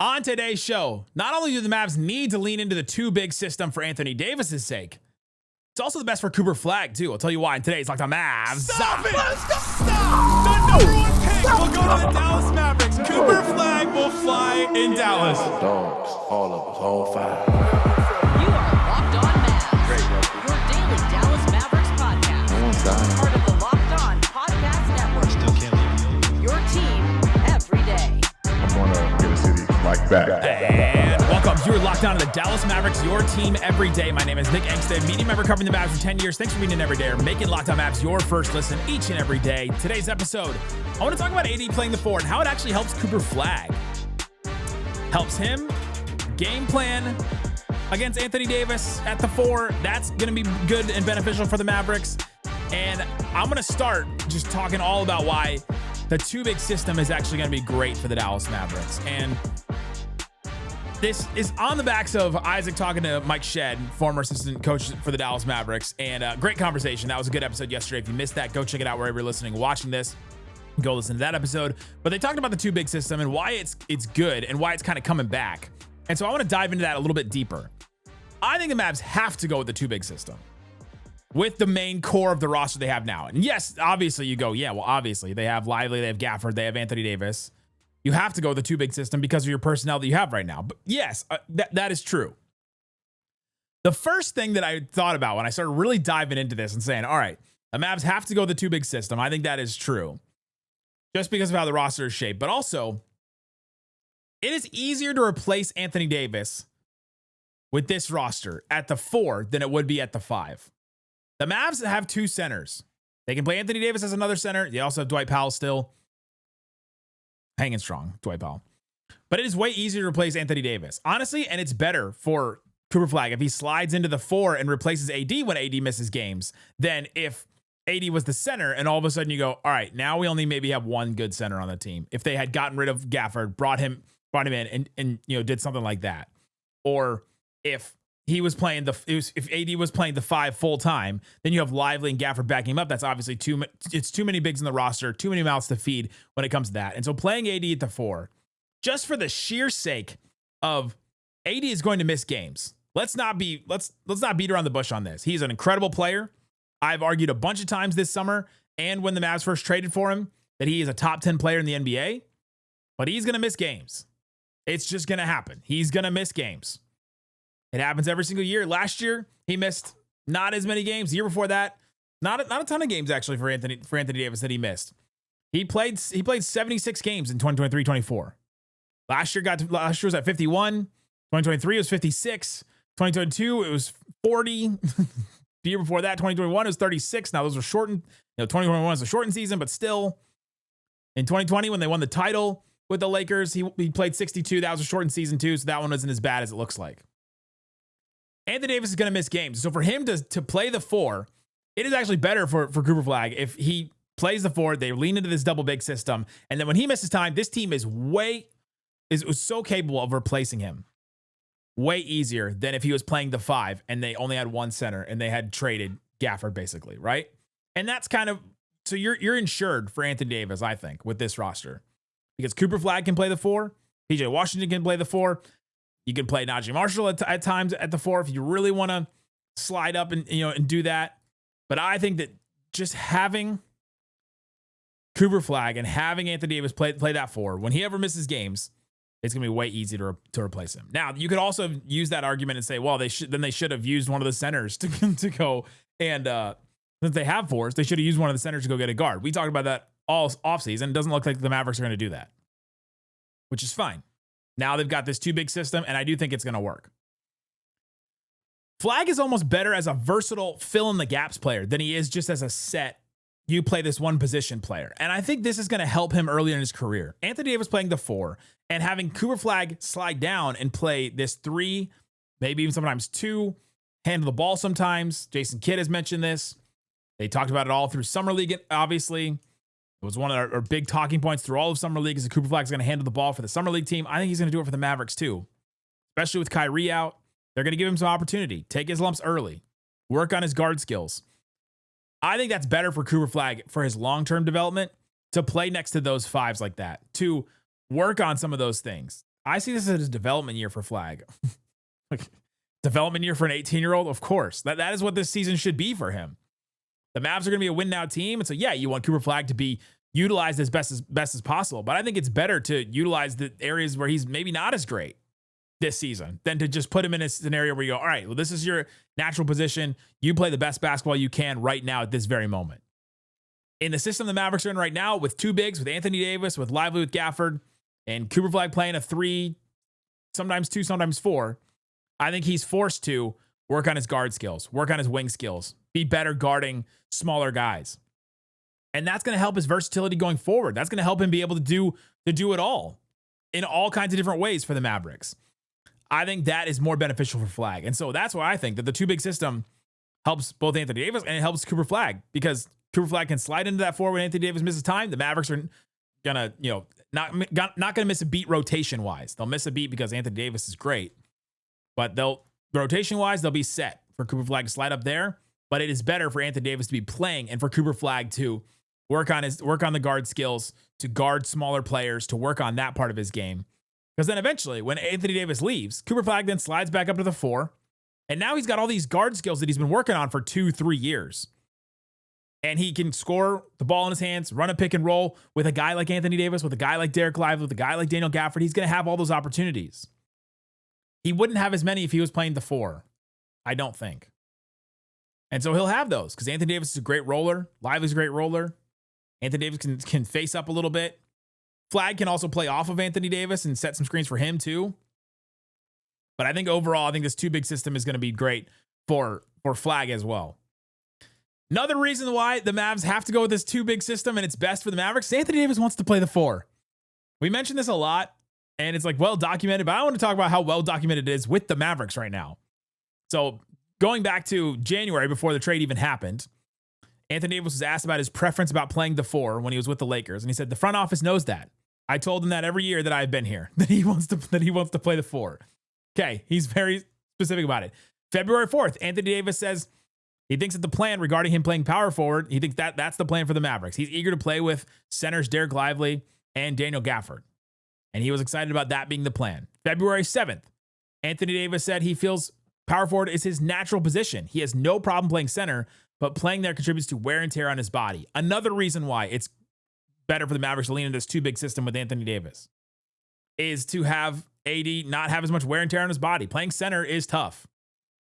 On today's show, not only do the Mavs need to lean into the too big system for Anthony Davis's sake, it's also the best for Cooper Flagg, too. I'll tell you why in today's Locked On Mavs. Stop it! Stop! The number one pick will go to the Dallas Mavericks. Cooper Flagg will fly in Dallas. Dogs, all of us, all five. You are Locked On Mavs. Great, Your daily Dallas Mavericks podcast. No one's dying. Part of the Locked On Podcast Network. Still can't leave. Your team every day. I'm gonna get a city like that. And welcome. You're locked on to the Dallas Mavericks, your team every day. My name is Nick Angstadt, media member covering the Mavs for 10 years. Thanks for being in every day or making Locked On Mavs your first listen each and every day. Today's episode, I want to talk about AD playing the four and how it actually helps Cooper Flagg. Helps him game plan against Anthony Davis at the four. That's going to be good and beneficial for the Mavericks. And I'm going to start just talking all about why the too big system is actually going to be great for the Dallas Mavericks. And this is on the backs of Isaac talking to Mike Shedd, former assistant coach for the Dallas Mavericks. And great conversation. That was a good episode yesterday. If you missed that, go check it out wherever you're listening, watching this. Go listen to that episode. But they talked about the too big system and why it's good and why it's kind of coming back. And so I want to dive into that a little bit deeper. I think the Mavs have to go with the too big system with the main core of the roster they have now. And yes, obviously you go, yeah, well, obviously they have Lively, they have Gafford, they have Anthony Davis. You have to go with the too big system because of your personnel that you have right now. But yes, that is true. The first thing that I thought about when I started really diving into this and saying, all right, the Mavs have to go with the too big system. I think that is true just because of how the roster is shaped. But also, it is easier to replace Anthony Davis with this roster at the four than it would be at the five. The Mavs have two centers. They can play Anthony Davis as another center. They also have Dwight Powell still. Hanging strong, Dwight Powell. But it is way easier to replace Anthony Davis. Honestly, and it's better for Cooper Flagg if he slides into the four and replaces AD when AD misses games than if AD was the center and all of a sudden you go, all right, now we only maybe have one good center on the team. If they had gotten rid of Gafford, brought him in and did something like that. Or if he was playing if AD was playing the five full time, then you have Lively and Gafford backing him up. That's obviously it's too many bigs in the roster, too many mouths to feed when it comes to that. And so playing AD at the four, just for the sheer sake of AD is going to miss games. Let's not beat around the bush on this. He's an incredible player. I've argued a bunch of times this summer and when the Mavs first traded for him that he is a top 10 player in the NBA, but he's going to miss games. It's just going to happen. He's going to miss games. It happens every single year. Last year, he missed not as many games. The year before that, not a ton of games actually for Anthony Davis that he missed. He played 76 games in 2023-24. Last year was at 51. 2023 was 56. 2022 it was 40. The year before that, 2021 it was 36. Now those were shortened. 2021 was a shortened season, but still. In 2020 when they won the title with the Lakers, he played 62. That was a shortened season too, so that one wasn't as bad as it looks like. Anthony Davis is going to miss games. So for him to play the four, it is actually better for Cooper Flagg. If he plays the four, they lean into this double big system. And then when he misses time, this team is so capable of replacing him. Way easier than if he was playing the five and they only had one center and they had traded Gafford basically, right? And that's kind of, so you're insured for Anthony Davis, I think, with this roster. Because Cooper Flagg can play the four. PJ Washington can play the four. You can play Najee Marshall at times at the four if you really want to slide up and do that. But I think that just having Cooper Flagg and having Anthony Davis play that four, when he ever misses games, it's going to be way easy to replace him. Now, you could also use that argument and say, well, they should have used one of the centers to go and since they have fours, they should have used one of the centers to go get a guard. We talked about that all offseason. It doesn't look like the Mavericks are going to do that, which is fine. Now they've got this too big system, and I do think it's going to work. Flagg is almost better as a versatile fill-in-the-gaps player than he is just as a set, you play this one position player. And I think this is going to help him earlier in his career. Anthony Davis playing the four and having Cooper Flagg slide down and play this three, maybe even sometimes two, handle the ball sometimes. Jason Kidd has mentioned this. They talked about it all through Summer League, obviously. It was one of our big talking points through all of Summer League is that Cooper Flagg is going to handle the ball for the Summer League team. I think he's going to do it for the Mavericks too, especially with Kyrie out. They're going to give him some opportunity. Take his lumps early. Work on his guard skills. I think that's better for Cooper Flagg for his long-term development to play next to those fives like that, to work on some of those things. I see this as a development year for Flagg. Like, development year for an 18-year-old? Of course. That is what this season should be for him. The Mavs are going to be a win-now team. And so, yeah, you want Cooper Flagg to be utilized as best as possible. But I think it's better to utilize the areas where he's maybe not as great this season than to just put him in a scenario where you go, all right, well, this is your natural position. You play the best basketball you can right now at this very moment. In the system the Mavericks are in right now, with two bigs, with Anthony Davis, with Lively, with Gafford, and Cooper Flagg playing a 3, sometimes 2, sometimes 4, I think he's forced to work on his guard skills, work on his wing skills, be better guarding smaller guys. And that's going to help his versatility going forward. That's going to help him be able to do it all in all kinds of different ways for the Mavericks. I think that is more beneficial for Flagg. And so that's why I think that the two big system helps both Anthony Davis and it helps Cooper Flagg, because Cooper Flagg can slide into that 4 when Anthony Davis misses time. The Mavericks are gonna, not gonna miss a beat rotation wise. They'll miss a beat because Anthony Davis is great, but rotation wise they'll be set for Cooper Flagg to slide up there. But it is better for Anthony Davis to be playing and for Cooper Flagg to work on the guard skills, to guard smaller players, to work on that part of his game. Because then eventually, when Anthony Davis leaves, Cooper Flagg then slides back up to the 4. And now he's got all these guard skills that he's been working on for 2-3 years. And he can score the ball in his hands, run a pick and roll with a guy like Anthony Davis, with a guy like Dereck Lively, with a guy like Daniel Gafford. He's going to have all those opportunities. He wouldn't have as many if he was playing the 4. I don't think. And so he'll have those because Anthony Davis is a great roller. Lively's a great roller. Anthony Davis can face up a little bit. Flagg can also play off of Anthony Davis and set some screens for him too. But I think overall, I think this two big system is going to be great for Flagg as well. Another reason why the Mavs have to go with this two big system and it's best for the Mavericks, Anthony Davis wants to play the 4. We mentioned this a lot and it's like well documented, but I want to talk about how well documented it is with the Mavericks right now. So going back to January before the trade even happened, Anthony Davis was asked about his preference about playing the 4 when he was with the Lakers. And he said, the front office knows that. I told him that every year that I've been here, that he wants to play the 4. Okay. He's very specific about it. February 4th, Anthony Davis says he thinks that the plan regarding him playing power forward, he thinks that that's the plan for the Mavericks. He's eager to play with centers Dereck Lively and Daniel Gafford. And he was excited about that being the plan. February 7th, Anthony Davis said he feels power forward is his natural position. He has no problem playing center, but playing there contributes to wear and tear on his body. Another reason why it's better for the Mavericks to lean into this two big system with Anthony Davis is to have AD not have as much wear and tear on his body. Playing center is tough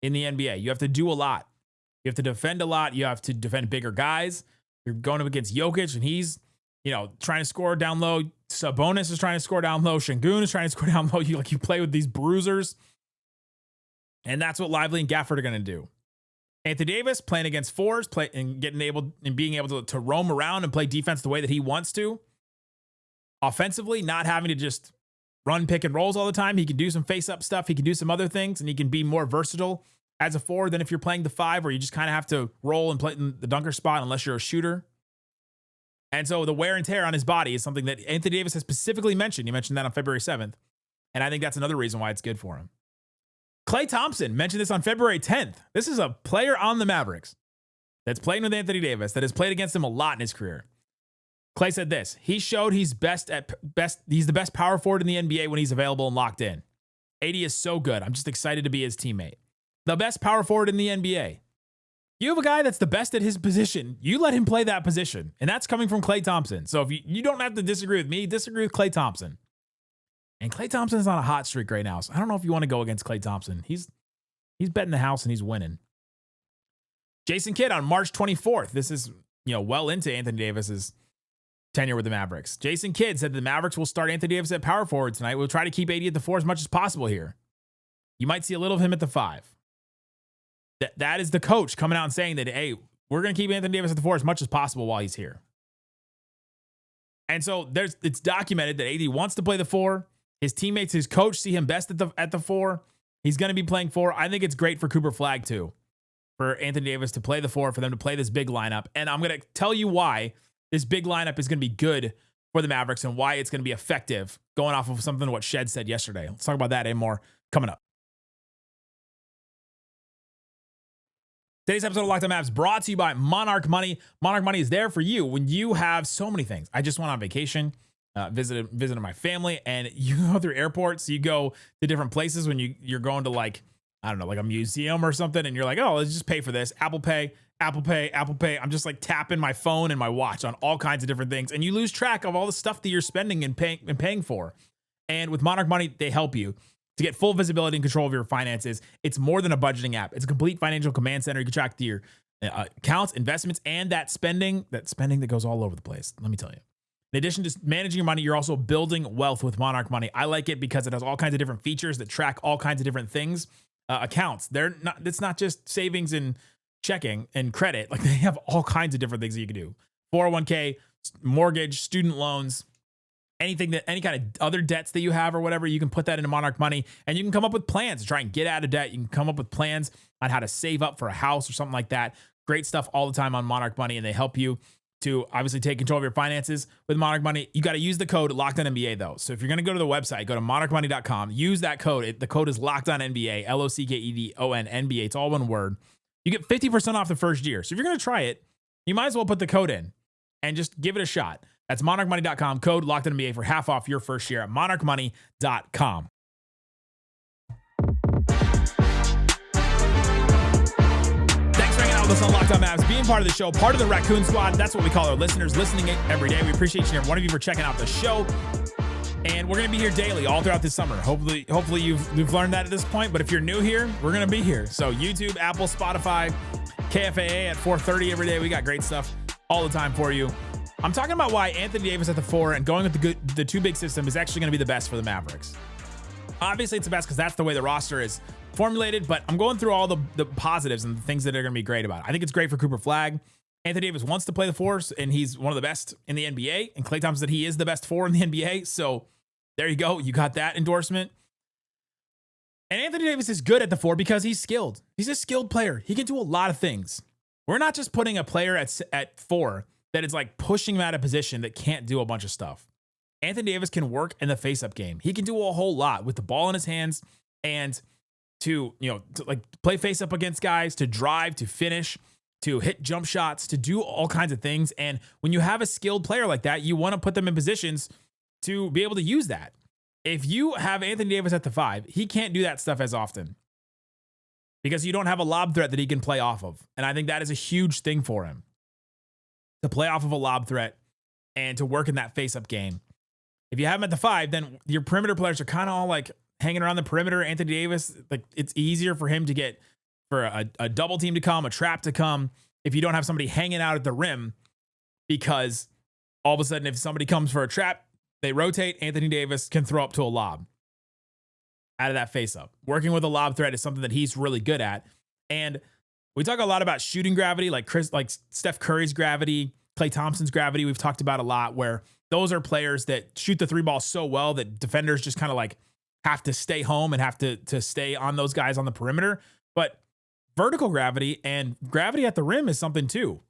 in the NBA. You have to do a lot. You have to defend a lot. You have to defend bigger guys. You're going up against Jokic and he's, trying to score down low. Sabonis is trying to score down low. Şengün is trying to score down low. You play with these bruisers. And that's what Lively and Gafford are going to do. Anthony Davis playing against 4s, being able to roam around and play defense the way that he wants to. Offensively, not having to just run pick and rolls all the time. He can do some face-up stuff. He can do some other things, and he can be more versatile as a 4 than if you're playing the 5, where you just kind of have to roll and play in the dunker spot unless you're a shooter. And so the wear and tear on his body is something that Anthony Davis has specifically mentioned. He mentioned that on February 7th, and I think that's another reason why it's good for him. Klay Thompson mentioned this on February 10th. This is a player on the Mavericks that's playing with Anthony Davis that has played against him a lot in his career. Klay said this: he showed he's he's the best power forward in the NBA when he's available and locked in. AD is so good. I'm just excited to be his teammate. The best power forward in the NBA. You have a guy that's the best at his position. You let him play that position. And that's coming from Klay Thompson. So if you don't have to disagree with me, disagree with Klay Thompson. And Klay Thompson is on a hot streak right now. So I don't know if you want to go against Klay Thompson. He's betting the house and he's winning. Jason Kidd on March 24th. This is, well into Anthony Davis's tenure with the Mavericks. Jason Kidd said the Mavericks will start Anthony Davis at power forward tonight. We'll try to keep AD at the 4 as much as possible here. You might see a little of him at the 5. That is the coach coming out and saying that, hey, we're going to keep Anthony Davis at the 4 as much as possible while he's here. And so it's documented that AD wants to play the 4. His teammates, his coach see him best at the 4. He's going to be playing 4. I think it's great for Cooper Flagg too, for Anthony Davis to play the 4, for them to play this big lineup. And I'm going to tell you why this big lineup is going to be good for the Mavericks and why it's going to be effective, going off of something what Shed said yesterday. Let's talk about that and more coming up. Today's episode of Locked On Mavs brought to you by Monarch Money. Monarch Money is there for you when you have so many things. I just went on vacation. visited my family, and you go through airports, you go to different places when you're going to like, I don't know, like a museum or something, and you're like, oh, let's just pay for this. Apple Pay. I'm just like tapping my phone and my watch on all kinds of different things, and you lose track of all the stuff that you're spending and paying for. And with Monarch Money, they help you to get full visibility and control of your finances. It's more than a budgeting app. It's a complete financial command center. You can track your accounts, investments, and that spending that goes all over the place. Let me tell you. In addition to managing your money, you're also building wealth with Monarch Money. I like it because it has all kinds of different features that track all kinds of different things. Accounts, it's not just savings and checking and credit. Like, they have all kinds of different things that you can do. 401k, mortgage, student loans, any kind of other debts that you have or whatever, you can put that into Monarch Money, and you can come up with plans to try and get out of debt. You can come up with plans on how to save up for a house or something like that. Great stuff all the time on Monarch Money, and they help you to obviously take control of your finances with Monarch Money. You got to use the code LOCKEDONNBA though. So if you're going to go to the website, go to monarchmoney.com, use that code. The code is LOCKEDONNBA, LOCKEDONNBA. It's all one word. You get 50% off the first year. So if you're going to try it, you might as well put the code in and just give it a shot. That's monarchmoney.com, code LOCKEDONNBA for half off your first year at monarchmoney.com. Us on Locked On Mavs, being part of the show, part of the Raccoon Squad. That's what we call our listeners, listening it every day. We appreciate each and every one of you for checking out the show. And we're going to be here daily all throughout this summer. Hopefully you've learned that at this point. But if you're new here, we're going to be here. So YouTube, Apple, Spotify, KFAA at 4:30 every day. We got great stuff all the time for you. I'm talking about why Anthony Davis at the 4 and going with the two big system is actually going to be the best for the Mavericks. Obviously, it's the best because that's the way the roster is formulated, but I'm going through all the positives and the things that are going to be great about it. I think it's great for Cooper Flagg. Anthony Davis wants to play the 4, and he's one of the best in the NBA, and Klay Thompson said he is the best 4 in the NBA, so there you go. You got that endorsement. And Anthony Davis is good at the 4 because he's skilled. He's a skilled player. He can do a lot of things. We're not just putting a player at 4 that is like pushing him out of position that can't do a bunch of stuff. Anthony Davis can work in the face-up game. He can do a whole lot with the ball in his hands and to like play face-up against guys, to drive, to finish, to hit jump shots, to do all kinds of things. And when you have a skilled player like that, you want to put them in positions to be able to use that. If you have Anthony Davis at the 5, he can't do that stuff as often because you don't have a lob threat that he can play off of. And I think that is a huge thing for him, to play off of a lob threat and to work in that face-up game. If you have him at the 5, then your perimeter players are kind of all like hanging around the perimeter. Anthony Davis, like, it's easier for him to get for a double team to come, a trap to come, if you don't have somebody hanging out at the rim, because all of a sudden, if somebody comes for a trap, they rotate. Anthony Davis can throw up to a lob out of that face up. Working with a lob threat is something that he's really good at. And we talk a lot about shooting gravity, like Steph Curry's gravity, Klay Thompson's gravity. We've talked about a lot, where those are players that shoot the 3 ball so well that defenders just kind of like have to stay home and have to stay on those guys on the perimeter. But vertical gravity and gravity at the rim is something too.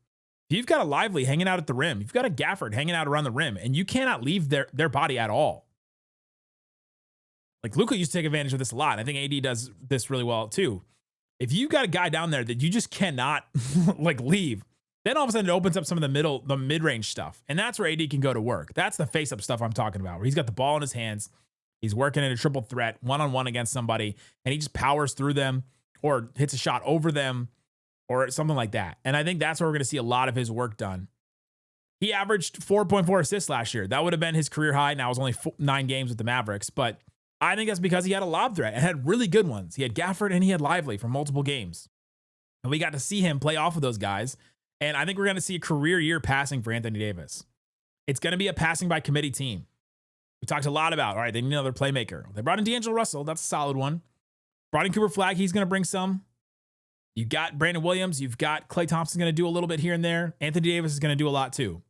If you've got a Lively hanging out at the rim, you've got a Gafford hanging out around the rim, and you cannot leave their body at all. Like, Luka used to take advantage of this a lot. I think AD does this really well too. If you've got a guy down there that you just cannot like leave, then all of a sudden it opens up some of the mid-range stuff. And that's where AD can go to work. That's the face-up stuff I'm talking about, where he's got the ball in his hands. He's working in a triple threat, one-on-one against somebody, and he just powers through them or hits a shot over them or something like that. And I think that's where we're going to see a lot of his work done. He averaged 4.4 assists last year. That would have been his career high. Now it was only 9 games with the Mavericks, but I think that's because he had a lob threat and had really good ones. He had Gafford and he had Lively for multiple games. And we got to see him play off of those guys. And I think we're going to see a career year passing for Anthony Davis. It's going to be a passing by committee team. We talked a lot about, all right, they need another playmaker. They brought in D'Angelo Russell. That's a solid one. Brought in Cooper Flagg. He's going to bring some. You've got Brandon Williams. You've got Klay Thompson going to do a little bit here and there. Anthony Davis is going to do a lot too.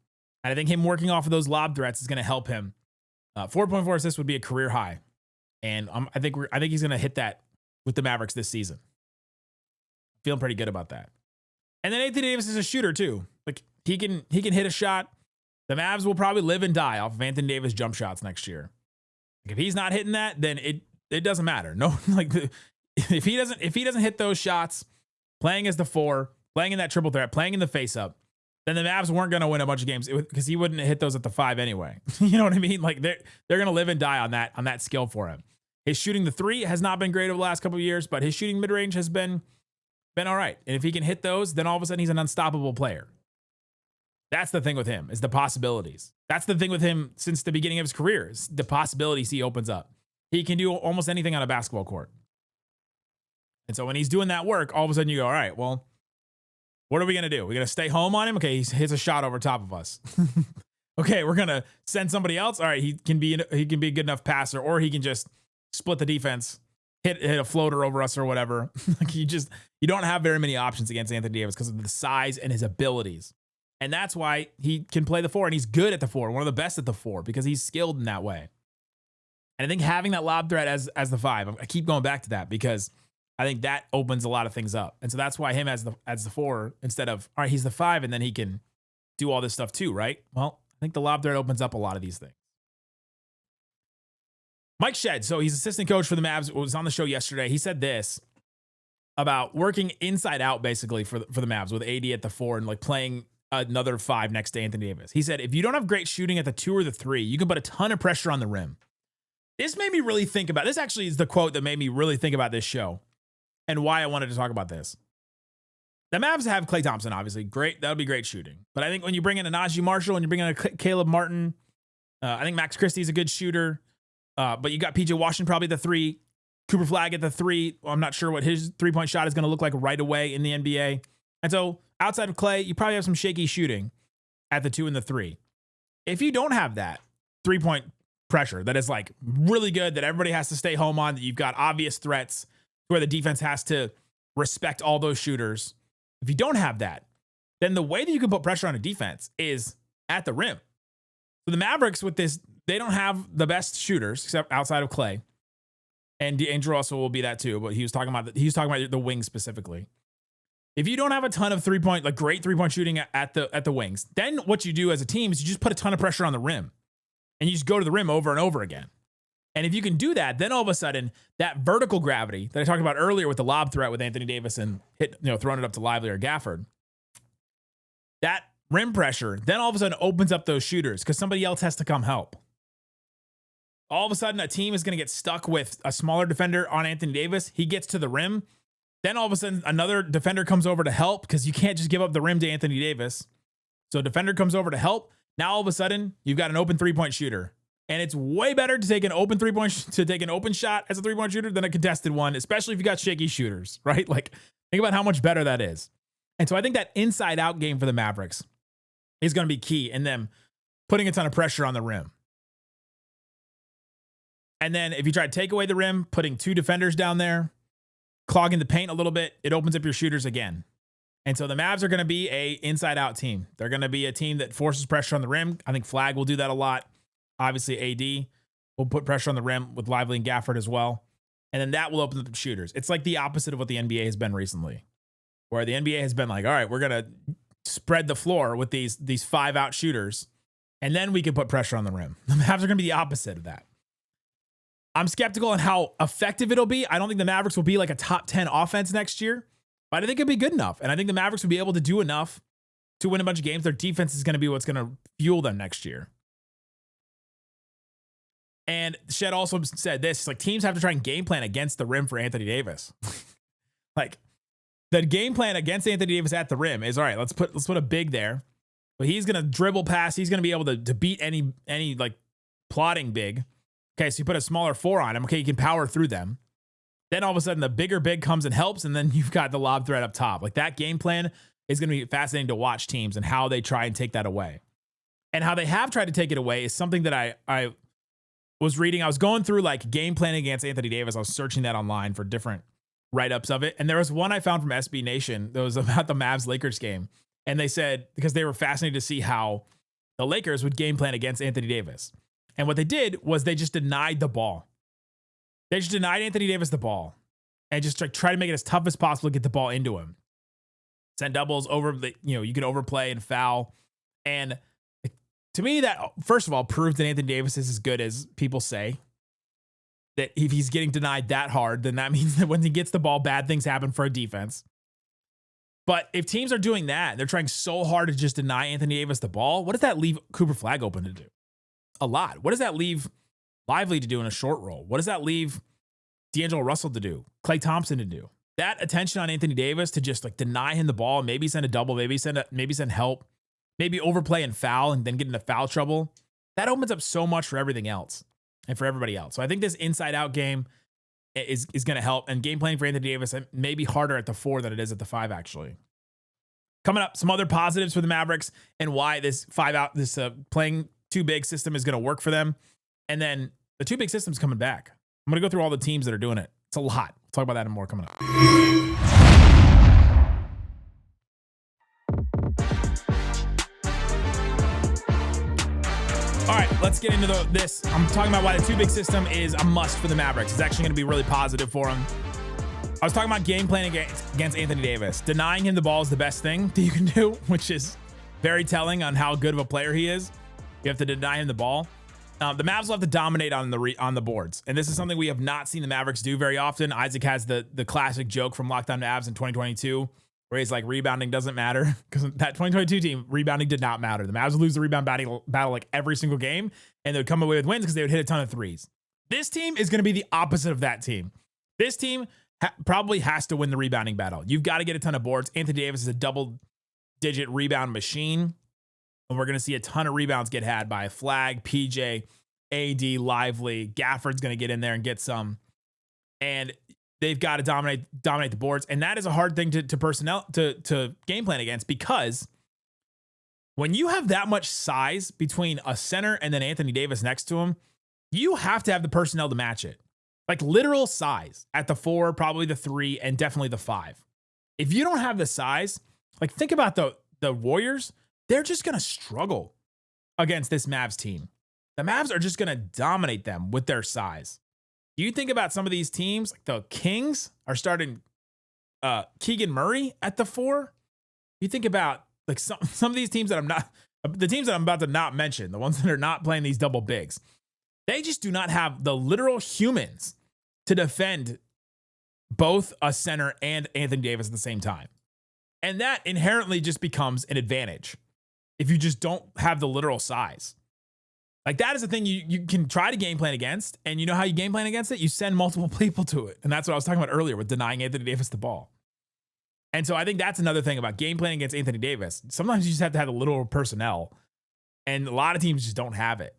And I think him working off of those lob threats is going to help him. 4.4 assists would be a career high. And I think he's going to hit that with the Mavericks this season. Feeling pretty good about that. And then Anthony Davis is a shooter too. Like, he can hit a shot. The Mavs will probably live and die off of Anthony Davis jump shots next year. Like, if he's not hitting that, then it doesn't matter. No, like, if he doesn't hit those shots, playing as the 4, playing in that triple threat, playing in the face up, then the Mavs weren't going to win a bunch of games because he wouldn't hit those at the 5 anyway. You know what I mean? Like they're going to live and die on that skill for him. His shooting the 3 has not been great over the last couple of years, but his shooting mid-range has been all right. And if he can hit those, then all of a sudden he's an unstoppable player. That's the thing with him, is the possibilities. That's the thing with him since the beginning of his career, is the possibilities he opens up. He can do almost anything on a basketball court. And so when he's doing that work, all of a sudden you go, all right, well, what are we going to do? We're going to stay home on him? Okay, he hits a shot over top of us. Okay, we're going to send somebody else? All right, he can be a good enough passer, or he can just split the defense, hit a floater over us or whatever. Like you don't have very many options against Anthony Davis because of the size and his abilities. And that's why he can play the 4, and he's good at the 4, one of the best at the 4, because he's skilled in that way. And I think having that lob threat as the 5, I keep going back to that because I think that opens a lot of things up. And so that's why him as the 4 instead of, all right, he's the 5 and then he can do all this stuff too, right? Well, I think the lob threat opens up a lot of these things. Mike Shed, so he's assistant coach for the Mavs, was on the show yesterday. He said this about working inside out basically for the Mavs with AD at the 4 and like playing another 5 next to Anthony Davis. He said, if you don't have great shooting at the 2 or the 3, you can put a ton of pressure on the rim. This made me really think about, this actually is the quote that made me really think about this show and why I wanted to talk about this. The Mavs have Klay Thompson, obviously. Great. That'll be great shooting. But I think when you bring in a Najee Marshall and you bring in a Caleb Martin, I think Max Christie is a good shooter. But you got PJ Washington probably at the 3, Cooper Flagg at the 3. I'm not sure what his 3-point shot is going to look like right away in the NBA. And so outside of Klay, you probably have some shaky shooting at the 2 and the 3. If you don't have that 3-point pressure that is like really good, that everybody has to stay home on, that you've got obvious threats where the defense has to respect all those shooters. If you don't have that, then the way that you can put pressure on a defense is at the rim. So the Mavericks with this, they don't have the best shooters except outside of Klay, and D'Angelo Russell will be that too. But he was talking about the wings specifically. If you don't have a ton of great 3-point shooting at the wings, then what you do as a team is you just put a ton of pressure on the rim, and you just go to the rim over and over again. And if you can do that, then all of a sudden that vertical gravity that I talked about earlier with the lob threat with Anthony Davis and throwing it up to Lively or Gafford, that rim pressure then all of a sudden opens up those shooters because somebody else has to come help. All of a sudden, a team is going to get stuck with a smaller defender on Anthony Davis. He gets to the rim. Then all of a sudden, another defender comes over to help because you can't just give up the rim to Anthony Davis. So a defender comes over to help. Now all of a sudden, you've got an open 3-point shooter. And it's way better to take an open 3-point to take an open shot as a 3-point shooter than a contested one, especially if you got shaky shooters, right? Like, think about how much better that is. And so I think that inside-out game for the Mavericks is going to be key in them putting a ton of pressure on the rim. And then if you try to take away the rim, putting 2 defenders down there, clogging the paint a little bit, it opens up your shooters again. And so the Mavs are going to be a inside-out team. They're going to be a team that forces pressure on the rim. I think Flagg will do that a lot. Obviously, AD will put pressure on the rim with Lively and Gafford as well. And then that will open up the shooters. It's like the opposite of what the NBA has been recently, where the NBA has been like, all right, we're going to spread the floor with these 5-out shooters, and then we can put pressure on the rim. The Mavs are going to be the opposite of that. I'm skeptical on how effective it'll be. I don't think the Mavericks will be like a top 10 offense next year, but I think it'll be good enough. And I think the Mavericks will be able to do enough to win a bunch of games. Their defense is going to be what's going to fuel them next year. And Shed also said this, like, teams have to try and game plan against the rim for Anthony Davis. Like, the game plan against Anthony Davis at the rim is, all right, let's put a big there. But he's going to dribble past. He's going to be able to beat any like plotting big. Okay, so you put a smaller 4 on him. Okay, you can power through them. Then all of a sudden, the bigger big comes and helps, and then you've got the lob threat up top. Like, that game plan is going to be fascinating to watch teams and how they try and take that away. And how they have tried to take it away is something that I was reading. I was going through like game planning against Anthony Davis. I was searching that online for different write-ups of it. And there was one I found from SB Nation that was about the Mavs-Lakers game. And they said, because they were fascinated to see how the Lakers would game plan against Anthony Davis. And what they did was they just denied the ball. They just denied Anthony Davis the ball and just try to make it as tough as possible to get the ball into him. Send doubles over the, you can overplay and foul. And to me, that first of all proves that Anthony Davis is as good as people say. That if he's getting denied that hard, then that means that when he gets the ball, bad things happen for a defense. But if teams are doing that, they're trying so hard to just deny Anthony Davis the ball, what does that leave Cooper Flagg open to do? A lot. What does that leave Lively to do in a short roll? What does that leave D'Angelo Russell to do? Klay Thompson to do? That attention on Anthony Davis to just like deny him the ball, maybe send a double, maybe send help, maybe overplay and foul and then get into foul trouble. That opens up so much for everything else and for everybody else. So I think this inside out game is going to help, and game planning for Anthony Davis may be harder at the 4 than it is at the 5 actually. Coming up, some other positives for the Mavericks and why this playing 2 big system is going to work for them. And then the 2 big systems coming back. I'm going to go through all the teams that are doing it. It's a lot. We'll talk about that and more coming up. All right, let's get into this. I'm talking about why the 2 big system is a must for the Mavericks. It's actually going to be really positive for them. I was talking about game planning against Anthony Davis. Denying him the ball is the best thing that you can do, which is very telling on how good of a player he is. You have to deny him the ball. The Mavs will have to dominate on the boards, and this is something we have not seen the Mavericks do very often. Isaac has the classic joke from Locked On Mavs in 2022, where he's like, rebounding doesn't matter, because that 2022 team, rebounding did not matter. The Mavs would lose the rebound battle like every single game, and they would come away with wins because they would hit a ton of threes. This team is going to be the opposite of that team. This team probably has to win the rebounding battle. You've got to get a ton of boards. Anthony Davis is a double-digit rebound machine, and we're going to see a ton of rebounds get had by Flagg, PJ, AD, Lively. Gafford's going to get in there and get some. And they've got to dominate the boards. And that is a hard thing to game plan against, because when you have that much size between a center and then Anthony Davis next to him, you have to have the personnel to match it. Like literal size at the 4, probably the 3, and definitely the 5. If you don't have the size, like think about the Warriors, they're just going to struggle against this Mavs team. The Mavs are just going to dominate them with their size. You think about some of these teams, like the Kings are starting Keegan Murray at the 4. You think about like some of these teams the teams that I'm about to not mention, the ones that are not playing these double bigs. They just do not have the literal humans to defend both a center and Anthony Davis at the same time. And that inherently just becomes an advantage if you just don't have the literal size. Like that is the thing you can try to game plan against. And you know how you game plan against it? You send multiple people to it. And that's what I was talking about earlier with denying Anthony Davis the ball. And so I think that's another thing about game planning against Anthony Davis. Sometimes you just have to have the literal personnel. And a lot of teams just don't have it.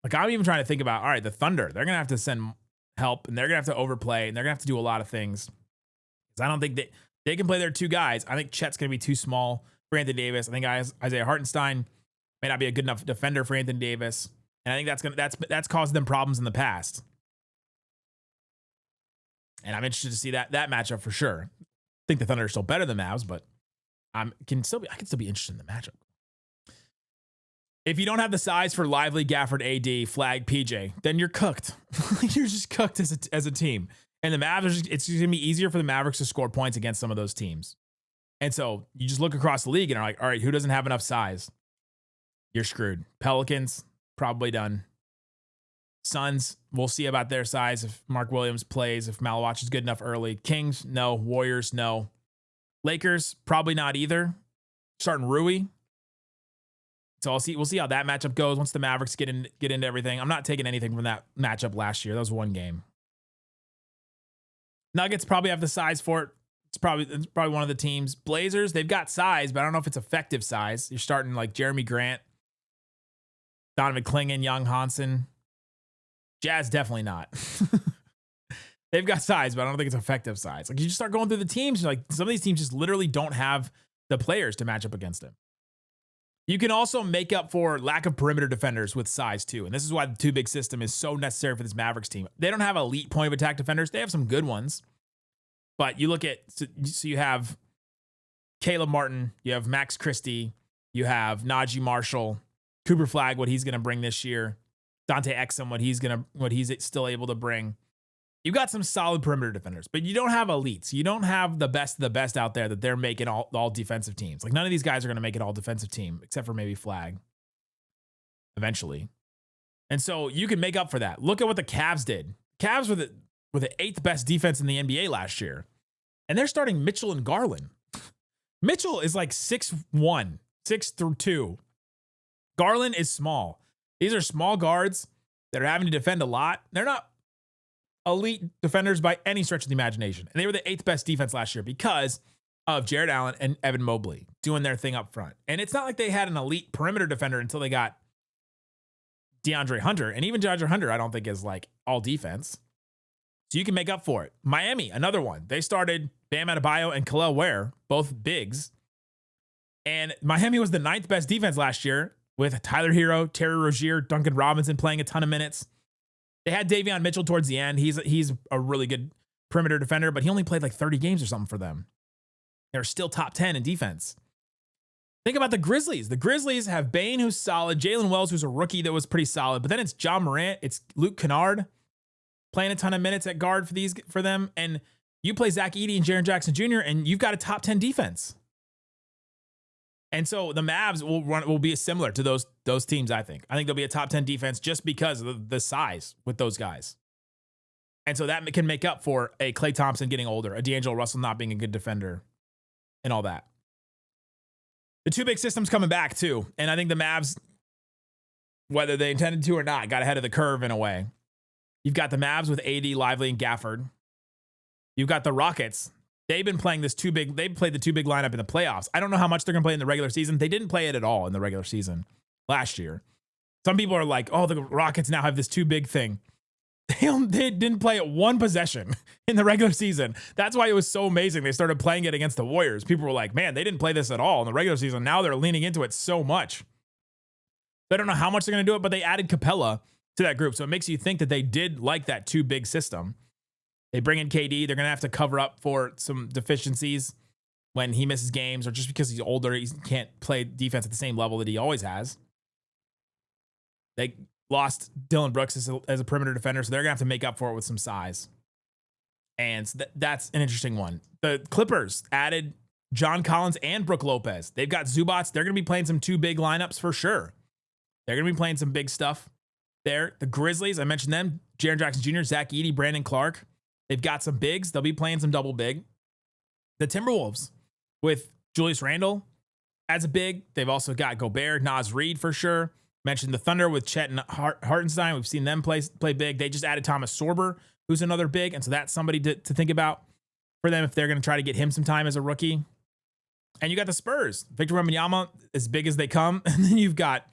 Like I'm even trying to think about, all right, the Thunder, they're going to have to send help, and they're going to have to overplay, and they're going to have to do a lot of things. Because I don't think they can play their 2 guys. I think Chet's going to be too small for Anthony Davis. I think Isaiah Hartenstein may not be a good enough defender for Anthony Davis. And I think that's caused them problems in the past. And I'm interested to see that matchup for sure. I think the Thunder are still better than Mavs, but I can still be interested in the matchup. If you don't have the size for Lively, Gafford, AD, Flagg, PJ, then you're cooked. You're just cooked as a team. And the Mavs it's going to be easier for the Mavericks to score points against some of those teams. And so you just look across the league and are like, all right, who doesn't have enough size? You're screwed. Pelicans, probably done. Suns, we'll see about their size if Mark Williams plays, if Malawach is good enough early. Kings, no. Warriors, no. Lakers, probably not either. Starting Rui. So we'll see how that matchup goes once the Mavericks get into everything. I'm not taking anything from that matchup last year. That was one game. Nuggets probably have the size for it. It's probably one of the teams. Blazers, they've got size, but I don't know if it's effective size. You're starting like Jeremy Grant, Donovan Clingan, Young Hansen. Jazz, definitely not. They've got size, but I don't think it's effective size. Like you just start going through the teams, like some of these teams just literally don't have the players to match up against them. You can also make up for lack of perimeter defenders with size too. And this is why the 2 big system is so necessary for this Mavericks team. They don't have elite point of attack defenders. They have some good ones. But you look at, so you have Caleb Martin, you have Max Christie, you have Najee Marshall, Cooper Flagg, what he's going to bring this year, Dante Exum, what he's still able to bring. You've got some solid perimeter defenders, but you don't have elites. You don't have the best of the best out there that they're making all defensive teams. Like none of these guys are going to make it all defensive team, except for maybe Flagg eventually. And so you can make up for that. Look at what the Cavs did. Cavs were the 8th best defense in the NBA last year, and they're starting Mitchell and Garland. Mitchell is like 6'1", 6'2". Garland is small. These are small guards that are having to defend a lot. They're not elite defenders by any stretch of the imagination. And they were the 8th best defense last year because of Jared Allen and Evan Mobley doing their thing up front. And it's not like they had an elite perimeter defender until they got DeAndre Hunter. And even DeAndre Hunter, I don't think is like all defense. So you can make up for it. Miami, another one. They started Bam Adebayo and Kel'el Ware, both bigs. And Miami was the 9th best defense last year with Tyler Hero, Terry Rozier, Duncan Robinson playing a ton of minutes. They had Davion Mitchell towards the end. He's a really good perimeter defender, but he only played like 30 games or something for them. They're still top 10 in defense. Think about the Grizzlies. The Grizzlies have Bane, who's solid, Jalen Wells, who's a rookie that was pretty solid, but then it's John Morant, it's Luke Kennard playing a ton of minutes at guard for them, and you play Zach Edey and Jaren Jackson Jr., and you've got a top 10 defense. And so the Mavs will be similar to those teams, I think. I think they'll be a top 10 defense just because of the size with those guys. And so that can make up for a Klay Thompson getting older, a D'Angelo Russell not being a good defender, and all that. The two big systems coming back too. And I think the Mavs, whether they intended to or not, got ahead of the curve in a way. You've got the Mavs with AD, Lively, and Gafford. You've got the Rockets. They've been playing they played the two big lineup in the playoffs. I don't know how much they're going to play in the regular season. They didn't play it at all in the regular season last year. Some people are like, oh, the Rockets now have this two big thing. They didn't play it one possession in the regular season. That's why it was so amazing. They started playing it against the Warriors. People were like, man, they didn't play this at all in the regular season. Now they're leaning into it so much. I don't know how much they're going to do it, but they added Capella to that group. So it makes you think that they did like that two big system. They bring in KD. They're going to have to cover up for some deficiencies when he misses games or just because he's older, he can't play defense at the same level that he always has. They lost Dylan Brooks as a perimeter defender, so they're going to have to make up for it with some size. And that's an interesting one. The Clippers added John Collins and Brook Lopez. They've got Zubats. They're going to be playing some two big lineups for sure. They're going to be playing some big stuff there. The Grizzlies, I mentioned them. Jaren Jackson Jr., Zach Edey, Brandon Clark. They've got some bigs. They'll be playing some double big. The Timberwolves with Julius Randle as a big. They've also got Gobert, Naz Reid for sure. Mentioned the Thunder with Chet and Hartenstein. We've seen them play big. They just added Thomas Sorber, who's another big. And so that's somebody to think about for them if they're going to try to get him some time as a rookie. And you got the Spurs. Victor Wembanyama, as big as they come. And then you've got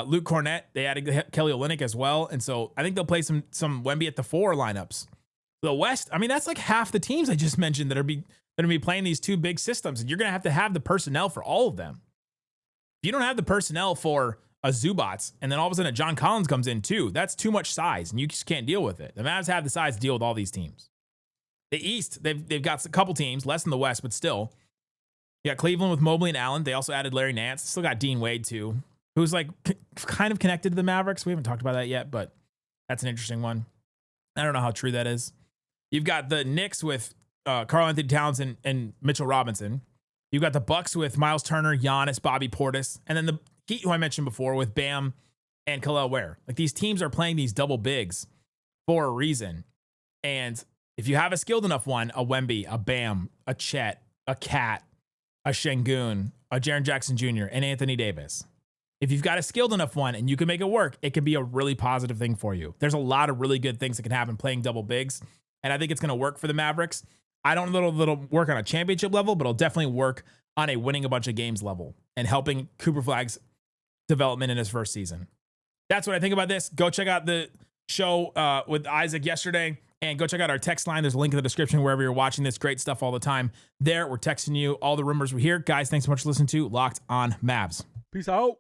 Luke Cornett. They added Kelly Olynyk as well. And so I think they'll play some Wemby at the 4 lineups. The West, I mean, that's like half the teams I just mentioned that are going to be playing these two big systems. And you're going to have the personnel for all of them. If you don't have the personnel for a Zubats, and then all of a sudden a John Collins comes in too, that's too much size, and you just can't deal with it. The Mavs have the size to deal with all these teams. The East, they've got a couple teams, less than the West, but still. You got Cleveland with Mobley and Allen. They also added Larry Nance. Still got Dean Wade too, who's like kind of connected to the Mavericks. We haven't talked about that yet, but that's an interesting one. I don't know how true that is. You've got the Knicks with Karl Anthony Towns and Mitchell Robinson. You've got the Bucks with Miles Turner, Giannis, Bobby Portis, and then the Heat, who I mentioned before, with Bam and Kel'el Ware. Like, these teams are playing these double bigs for a reason. And if you have a skilled enough one, a Wemby, a Bam, a Chet, a Cat, a Şengün, a Jaren Jackson Jr., and Anthony Davis, if you've got a skilled enough one and you can make it work, it can be a really positive thing for you. There's a lot of really good things that can happen playing double bigs. And I think it's going to work for the Mavericks. I don't know if it'll work on a championship level, but it'll definitely work on a winning a bunch of games level and helping Cooper Flagg's development in his first season. That's what I think about this. Go check out the show with Isaac yesterday, and go check out our text line. There's a link in the description wherever you're watching this. Great stuff all the time there. We're texting you all the rumors we hear. Guys, thanks so much for listening to Locked On Mavs. Peace out.